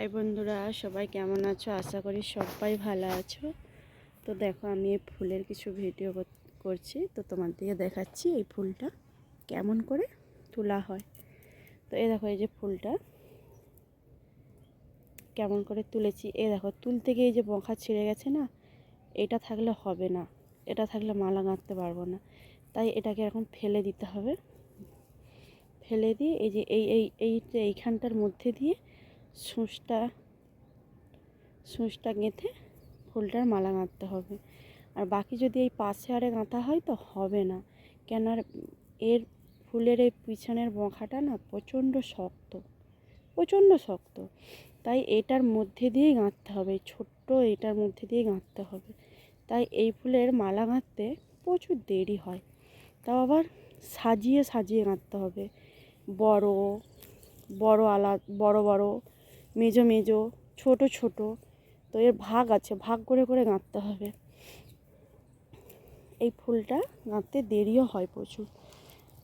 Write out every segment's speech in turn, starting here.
High বন্ধুরা, সবাই কেমন আছো? আশা করি সবাই ভালো আছো। তো দেখো, আমি এই ফুলের কিছু ভিডিও করছি, তো তোমাদেরকে দেখাচ্ছি এই ফুলটা কেমন করে তোলা হয়। তো এই দেখো, এই যে ফুলটা কেমন করে তুলেছি। এই দেখো, তুলতে গিয়ে এই যে বখা ছিঁড়ে গেছে না, এটা থাকলে হবে না, এটা থাকলে মালা গাঁথতে পারবো না। তাই এটাকে এরকম ফেলে দিতে হবে। ফেলে দিয়ে এই যে এইখানটার মধ্যে দিয়ে সূঁচটা গেঁথে ফুলটার মালা গাঁথতে হবে। আর বাকি যদি এই পাশে আরে গাঁথা হয় তো হবে না, কেন আর এর ফুলের এই পিছনের বখাটা না প্রচণ্ড শক্ত। তাই এটার মধ্যে দিয়েই গাঁথতে হবে, ছোট্ট এটার মধ্যে দিয়ে গাঁথতে হবে। তাই এই ফুলের মালা গাঁথতে প্রচুর দেরি হয়। তাও আবার সাজিয়ে গাঁথতে হবে। বড় বড় বড় মেজো ছোট। তো এর ভাগ আছে, ভাগ করে গাঁথতে হবে। এই ফুলটা গাঁথতে দেরিও হয় প্রচুর।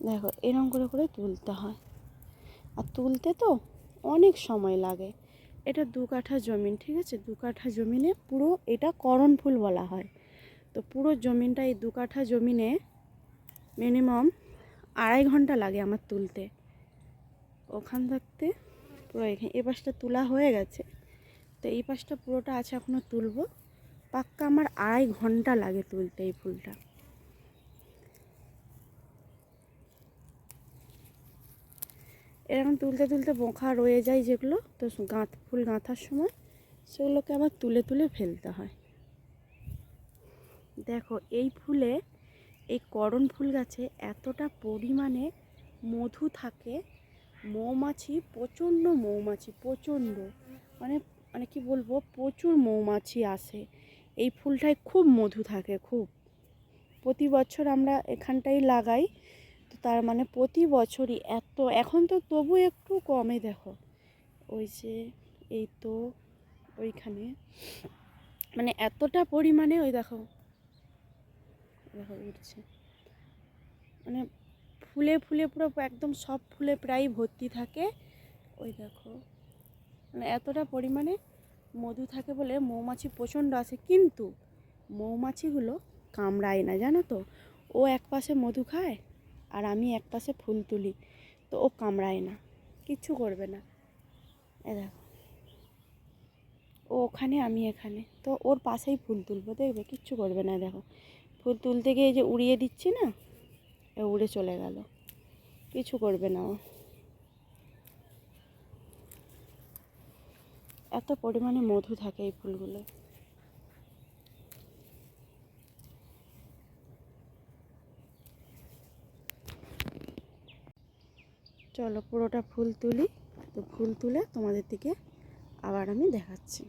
দেখো, এরকম করে তুলতে হয়। আর তুলতে তো অনেক সময় লাগে। এটা 2 কাঠা জমিন, ঠিক আছে? 2 কাঠা জমিনে পুরো এটা করণ ফুল বলা হয়। তো পুরো জমিনটা, এই 2 কাঠা জমিনে মিনিমাম 2.5 ঘন্টা লাগে আমার তুলতে। ওখান থাকতে পুরো এখানে এ পাশটা তোলা হয়ে গেছে, তো এই পাশটা পুরোটা আছে, এখনও তুলবো। পাক্কা আমার 2.5 ঘন্টা লাগে তুলতে এই ফুলটা। এরকম তুলতে বোঁখা রয়ে যায় যেগুলো, তো ফুল গাঁথার সময় সেগুলোকে আবার তুলে ফেলতে হয়। দেখো, এই ফুলে, এই করণ ফুল গাছে এতটা পরিমাণে মধু থাকে। মৌমাছি, প্রচণ্ড মানে মানে কি বলবো, প্রচুর মৌমাছি আসে। এই ফুলটায় খুব মধু থাকে, খুব। প্রতি বছর আমরা এখানটাই লাগাই, তো তার মানে প্রতি বছরই এত। এখন তো তবু একটু কমে, দেখো ওই যে এই তো ওইখানে মানে এতটা পরিমাণে, ওই দেখো উঠছে, মানে ফুলে পুরো একদম সব ফুলে প্রায় ভর্তি থাকে। ওই দেখো, মানে এতটা পরিমাণে মধু থাকে বলে মৌমাছি প্রচণ্ড আসে, কিন্তু মৌমাছিগুলো কামড়ায় না, জানো তো। ও এক পাশে মধু খায় আর আমি এক পাশে ফুল তুলি, তো ও কামড়ায় না, কিচ্ছু করবে না। এ দেখো, ও ওখানে, আমি এখানে, তো ওর পাশেই ফুল তুলবো, দেখবে কিচ্ছু করবে না। দেখো, ফুল তুলতে গিয়ে যে উড়িয়ে দিচ্ছি না, এ উড়ে চলে গেল, কিছু করবে না ও। এত পরিমাণে মধু থাকে এই ফুলগুলো। চলো পুরোটা ফুল তুলি, তো ফুল তুলে তোমাদের দিকে আবার আমি দেখাচ্ছি।